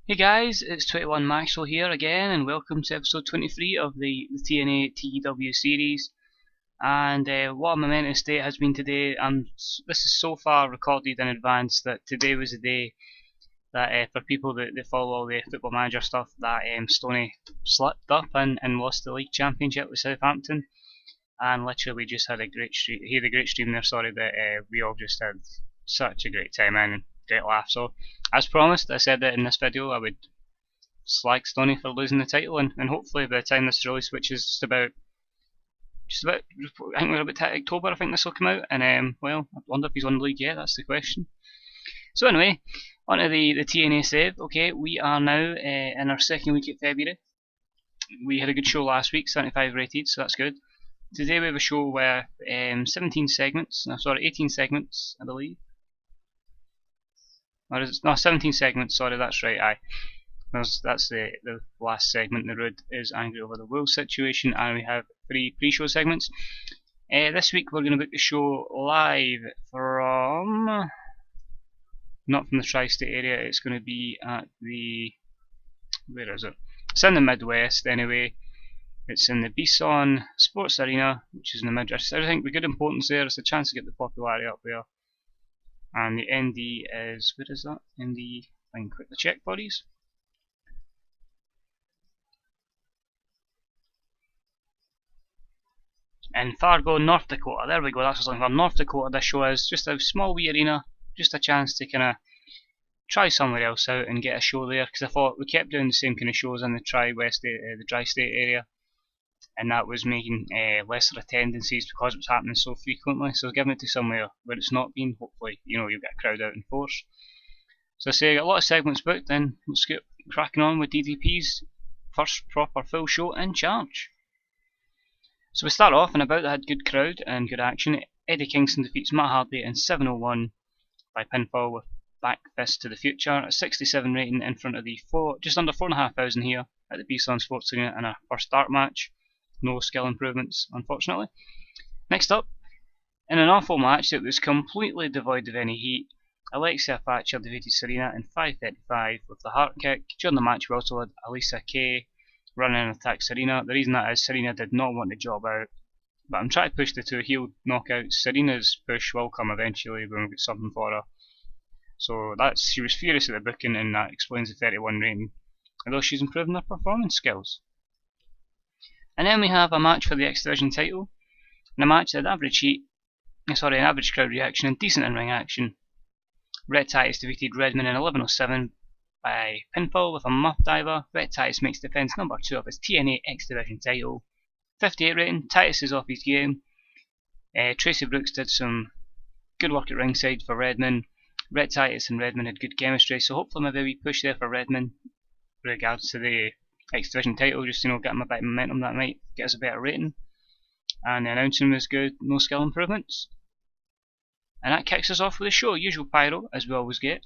Hey guys, it's 21 Maxwell here again, and welcome to episode 23 of the TNA TEW series. And what my mental state has been today, this is so far recorded in advance that today was the day that for people that follow all the Football Manager stuff, that Stoney slipped up and lost the league championship with Southampton. And literally we just had a great stream, that we all just had such a great time and great laugh. So as promised, I said that in this video I would slag Stoney for losing the title, and hopefully by the time this release, which is just about I think we're about October, I think this will come out, and well, I wonder if he's won the league yet, that's the question. So anyway, on to the TNA save. Okay, we are now in our second week of February. We had a good show last week, 75 rated, so that's good. Today we have a show with 18 segments, I believe. Or is it, no, 17 segments, sorry, that's right, aye. That's the last segment. The Road is angry over the Wolves situation, and we have 3 pre-show segments. This week we're going to book the show live from, not from the tri-state area, it's going to be at the, where is it? It's in the Midwest anyway. It's in the Bison Sports Arena, which is in the Midwest. I think the good importance there is a chance to get the popularity up there. And the ND is, where is that? ND, I can quickly check for these. In Fargo, North Dakota. There we go, that's what I was looking for. North Dakota, this show is just a small wee arena, just a chance to kind of try somewhere else out and get a show there, because I thought we kept doing the same kind of shows in the the tri-state area, and that was making lesser attendances because it was happening so frequently. So giving it to somewhere where it's not been, hopefully, you know, you'll get a crowd out in force. So I say I got a lot of segments booked, and let's get cracking on with DDP's first proper full show in charge. So we start off, and about that had good crowd and good action. Eddie Kingston defeats Matt Hardy in 7:01 by pinfall with back fist to the future. A 67 rating in front of the just under 4,500 here at the Bison Sports Arena in our first dark match. No skill improvements, unfortunately. Next up, in an awful match that was completely devoid of any heat, Alexia Thatcher defeated Serena in 5:35 with the heart kick. During the match we also had Alisa Kay run in and attack Serena. The reason that is Serena did not want the job out, but I'm trying to push the 2 heel knockouts. Serena's push will come eventually when we get something for her. So she was furious at the booking, and that explains the 31 rating, although she's improving her performance skills. And then we have a match for the X Division title, and a match that had an average crowd reaction and decent in-ring action. Red Titus defeated Redman in 11:07 by pinfall with a muff diver. Red Titus makes defense number 2 of his TNA X Division title. 58 rating, Titus is off his game. Tracy Brooks did some good work at ringside for Redman. Red Titus and Redman had good chemistry, so hopefully maybe we push there for Redman with regards to the X Division title, just, you know, get him a bit of momentum. That might get us a better rating. And the announcing was good, no skill improvements. And that kicks us off with the show, usual pyro as we always get.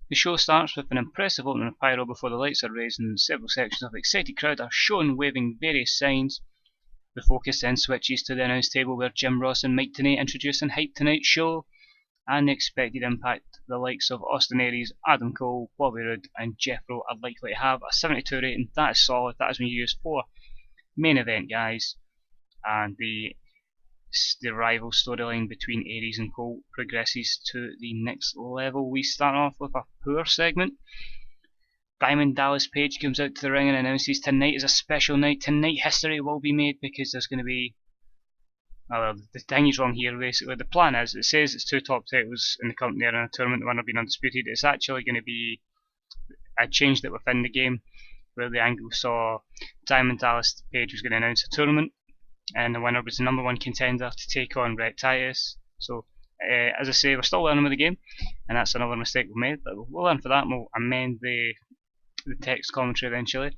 The show starts with an impressive opening of pyro before the lights are raised and several sections of the excited crowd are shown waving various signs. The focus then switches to the announce table where Jim Ross and Mike Tenay introduce and hype tonight's show, and the expected impact the likes of Austin Aries, Adam Cole, Bobby Roode and Jeff Rowe are likely to have. A 72 rating, that is solid, that has been used for main event guys, and the rival storyline between Aries and Cole progresses to the next level. We start off with a poor segment. Diamond Dallas Page comes out to the ring and announces tonight is a special night. Tonight history will be made because there's going to be, well, the thing is wrong here basically. The plan is, it says it's 2 top titles in the company are in a tournament, the winner being undisputed. It's actually going to be a change that within the game, where the angle saw Diamond Dallas Page was going to announce a tournament, and the winner was the number 1 contender to take on Red Titus. So as I say, we're still learning with the game, and that's another mistake we made, but we'll learn for that and we'll amend the text commentary eventually.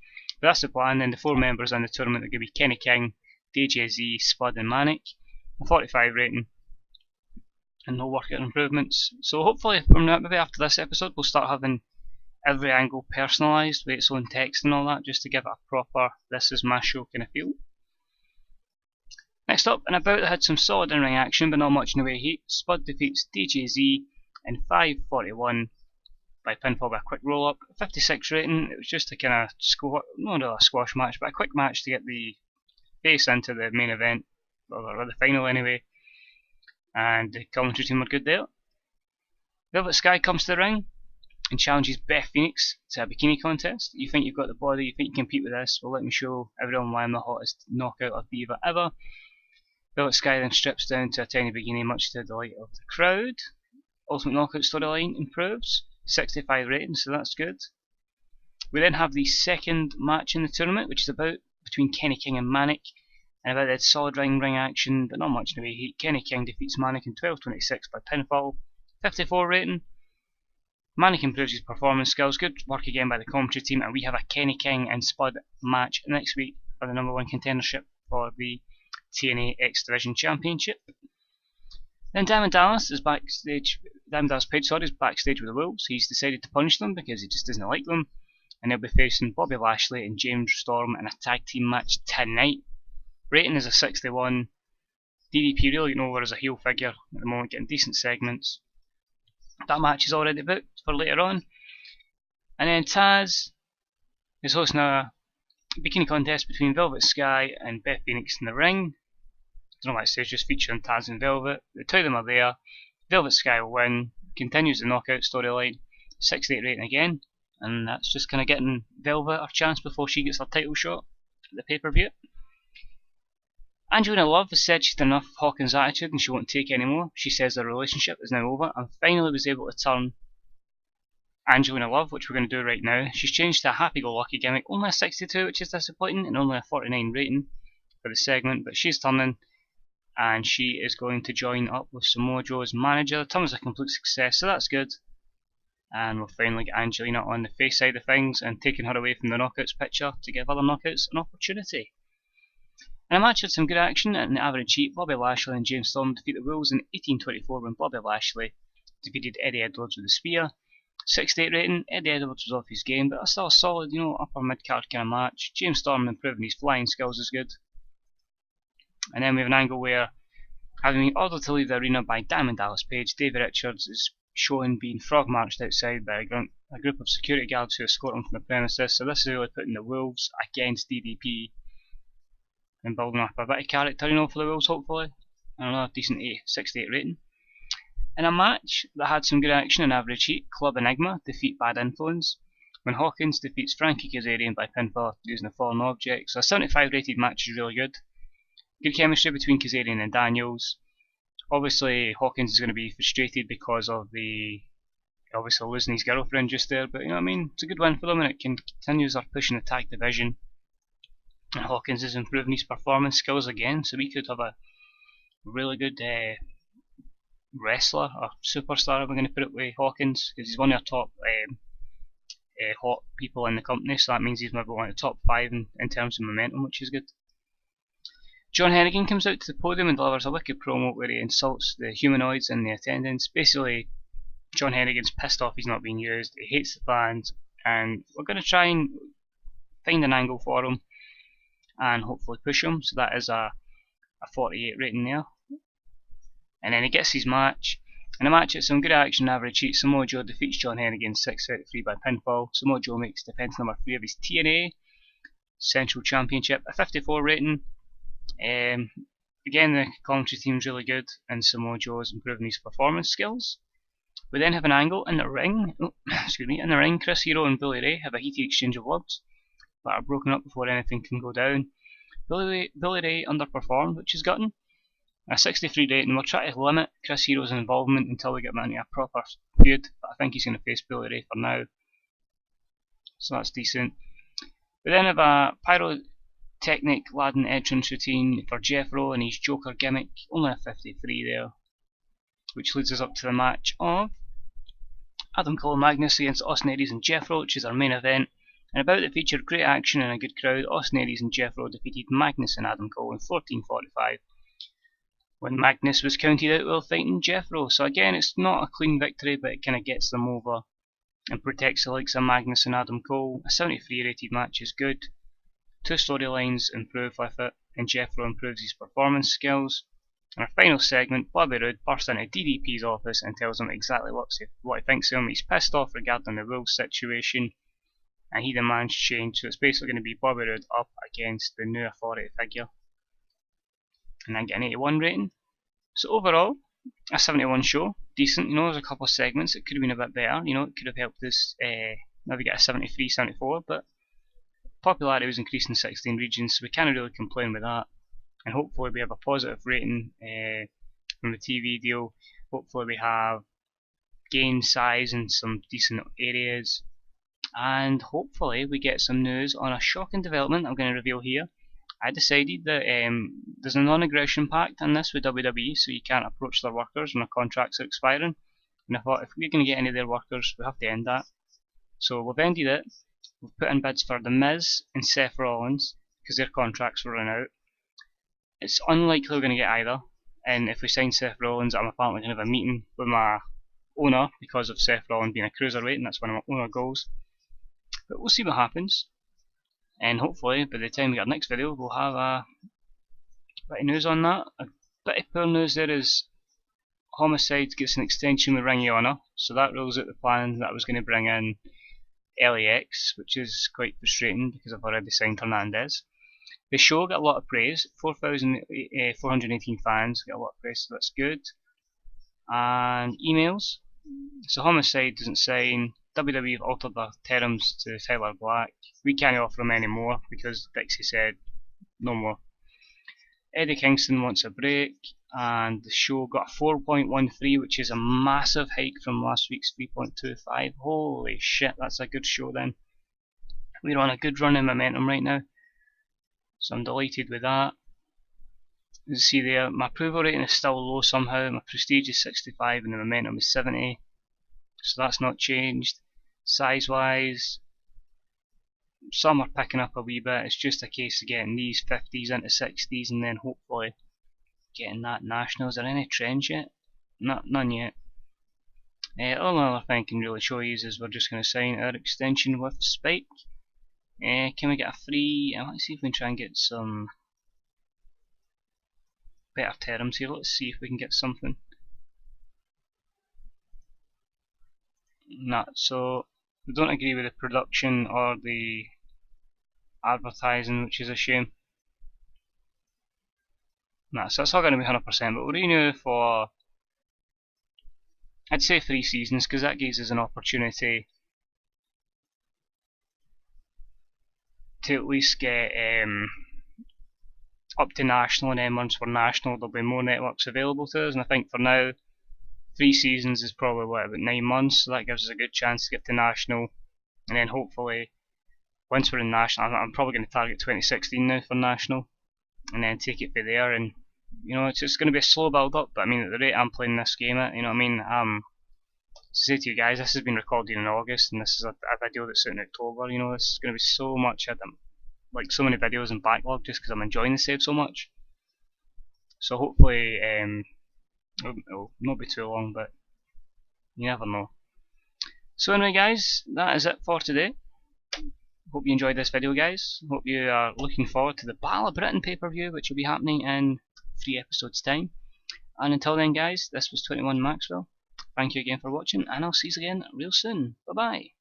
But that's the plan. And the 4 members in the tournament are going to be Kenny King, DJZ, Spud and Manic. A 45 rating and no workout improvements. So hopefully from now, maybe after this episode, we'll start having every angle personalised with its own text and all that, just to give it a proper this is my show kind of feel. Next up, and about that had some solid in-ring action but not much in the way of heat. Spud defeats DJZ in 5:41 by pinfall by a quick roll up. 56 rating. It was just a kind of not really a squash match, but a quick match to get the face into the main event, or the final anyway. And the commentary team were good there. Velvet Sky comes to the ring and challenges Beth Phoenix to a bikini contest. You think you've got the body, you think you can compete with this, well let me show everyone why I'm the hottest knockout of diva ever. Velvet Sky then strips down to a tiny bikini, much to the delight of the crowd. Ultimate Knockout storyline improves, 65 rating, so that's good. We then have the second match in the tournament, which is between Kenny King and Manic, and about that solid ring action, but not much in the way. Kenny King defeats Manic in 12:26 by pinfall, 54 rating. Manic improves his performance skills, good work again by the commentary team, and we have a Kenny King and Spud match next week for the #1 contendership for the TNA X Division Championship. Then Diamond Dallas is backstage. Diamond Dallas Page, is backstage with the Wolves. He's decided to punish them because he just doesn't like them, and they'll be facing Bobby Lashley and James Storm in a tag team match tonight. Rating is a 61. DDP really getting over as a heel figure at the moment, getting decent segments. That match is already booked for later on. And then Taz is hosting a bikini contest between Velvet Sky and Beth Phoenix in the ring. I don't know why it says, just featuring Taz and Velvet. The two of them are there. Velvet Sky will win, continues the knockout storyline, 68 rating again, and that's just kind of getting Velvet her chance before she gets her title shot at the pay-per-view. Angelina Love has said she's had enough of Hawkins' attitude and she won't take anymore. She says their relationship is now over and finally was able to turn Angelina Love, which we're going to do right now. She's changed to a happy-go-lucky gimmick, only a 62, which is disappointing, and only a 49 rating for the segment, but she's turning and she is going to join up with Samoa Joe's manager. The turn was a complete success, so that's good. And we'll finally get Angelina on the face side of things and taking her away from the knockouts picture to give other knockouts an opportunity. And a match had some good action. At an average heat, Bobby Lashley and James Storm defeat the Wolves in 18:24 when Bobby Lashley defeated Eddie Edwards with a spear. 68 rating. Eddie Edwards was off his game, but still a solid, upper mid-card kind of match. James Storm improving his flying skills is good. And then we have an angle where, having been ordered to leave the arena by Diamond Dallas Page, David Richards is shown being frog marched outside by a group of security guards who escort him from the premises. So this is really putting the Wolves against DDP and building up a bit of character, for the Wolves, hopefully. I don't know, a decent 68 rating. In a match that had some good action and average heat, Club Enigma defeat Bad Influence when Hawkins defeats Frankie Kazarian by pinfall using a fallen object. So a 75 rated match is really good. Good chemistry between Kazarian and Daniels. Obviously Hawkins is going to be frustrated because of obviously losing his girlfriend just there, but it's a good win for them and it continues their push in the tag division. And Hawkins is improving his performance skills again, so we could have a really good wrestler or superstar, if we're going to put it with Hawkins, because he's one of our top hot people in the company, so that means he's maybe one of the top 5 in terms of momentum, which is good. John Hennigan comes out to the podium and delivers a wicked promo where he insults the humanoids and the attendants. Basically, John Hennigan's pissed off he's not being used, he hates the fans, and we're going to try and find an angle for him and hopefully push him. So that is a 48 rating there. And then he gets his match. In a match at some good action, average heat, Samoa Joe defeats John Hennigan 6-3 by pinfall. Samoa Joe makes defense number 3 of his TNA Central Championship, a 54 rating. Again, the commentary team's really good, and Samoa Joe is improving his performance skills. We then have an angle in the ring. In the ring, Chris Hero and Billy Ray have a heated exchange of words, but are broken up before anything can go down. Billy Ray underperformed, which is gutting. A 63 rating. We'll try to limit Chris Hero's involvement until we get him into a proper feud, but I think he's going to face Billy Ray for now, so that's decent. We then have a pyrotechnic laden entrance routine for Jeffro and his Joker gimmick, only a 53 there, which leads us up to the match of Adam Cole and Magnus against Austin Aries and Jeffro, which is our main event. And about it featured great action and a good crowd. Austin Aries and Jeffro defeated Magnus and Adam Cole in 14:45 when Magnus was counted out while fighting Jeffro. So again, it's not a clean victory, but it kind of gets them over and protects the likes of Magnus and Adam Cole. A 73 rated match is good. 2 storylines improve with it, and Jeffro improves his performance skills. In our final segment, Bobby Roode bursts into DDP's office and tells him exactly what he thinks of him. He's pissed off regarding the Wolves situation, and he demands change. So it's basically going to be Bobby Roode up against the new authority figure, and then get an 81 rating. So overall, a 71 show, decent. You know, there's a couple of segments that could have been a bit better. You know, it could have helped us maybe get a 73, 74, but popularity was increased in 16 regions, so we can't really complain with that. And hopefully we have a positive rating from the TV deal. Hopefully we have gained size in some decent areas, and hopefully we get some news on a shocking development I'm going to reveal here. I decided that there's a non-aggression pact in this with WWE, so you can't approach their workers when their contracts are expiring. And I thought if we're going to get any of their workers, we have to end that. So we've ended it. We've put in bids for The Miz and Seth Rollins because their contracts were run out. It's unlikely we're going to get either. And if we sign Seth Rollins, I'm apparently going to have a meeting with my owner because of Seth Rollins being a cruiserweight, and that's one of my owner goals. But we'll see what happens. And hopefully by the time we get our next video we'll have a bit of news on that. A bit of poor news there is Homicide gets an extension with Ring of Honor, so that rules out the plan that I was going to bring in LAX, which is quite frustrating because I've already signed Hernandez. The show got a lot of praise, 4,418 fans got a lot of praise, so that's good. And emails, so Homicide doesn't sign, WWE have altered their terms to Tyler Black. We can't offer him any more because Dixie said no more. Eddie Kingston wants a break, and the show got a 4.13, which is a massive hike from last week's 3.25. Holy shit, that's a good show then. We're on a good run in momentum right now, so I'm delighted with that. As you see there, my approval rating is still low somehow. My prestige is 65 and the momentum is 70, so that's not changed. Size wise, some are picking up a wee bit. It's just a case of getting these 50s into 60s and then hopefully getting that national. Is there any trends yet? None yet. All other thing I can really show you is we're just going to sign our extension with Spike. Can we get a free? Let's see if we can try and get some better terms here. Let's see if we can get something. Nah, so we don't agree with the production or the advertising, which is a shame. Nah, so it's not going to be 100%, but we'll renew for, I'd say 3 seasons, because that gives us an opportunity to at least get up to national, and then once we're national there'll be more networks available to us. And I think for now 3 seasons is probably what, about 9 months, so that gives us a good chance to get to national, and then hopefully once we're in national, I'm probably going to target 2016 now for national, and then take it from there. And you know, it's just going to be a slow build up, but I mean at the rate I'm playing this game at, you know what I mean, to say to you guys, this has been recorded in August and this is a video that's out in October. You know, this is going to be so much, like so many videos in backlog just because I'm enjoying the save so much. So hopefully it'll not be too long, but you never know. So anyway guys, that is it for today. Hope you enjoyed this video guys. Hope you are looking forward to the Battle of Britain pay-per-view, which will be happening in 3 episodes time. And until then guys, this was 21 Maxwell. Thank you again for watching, and I'll see you again real soon. Bye bye.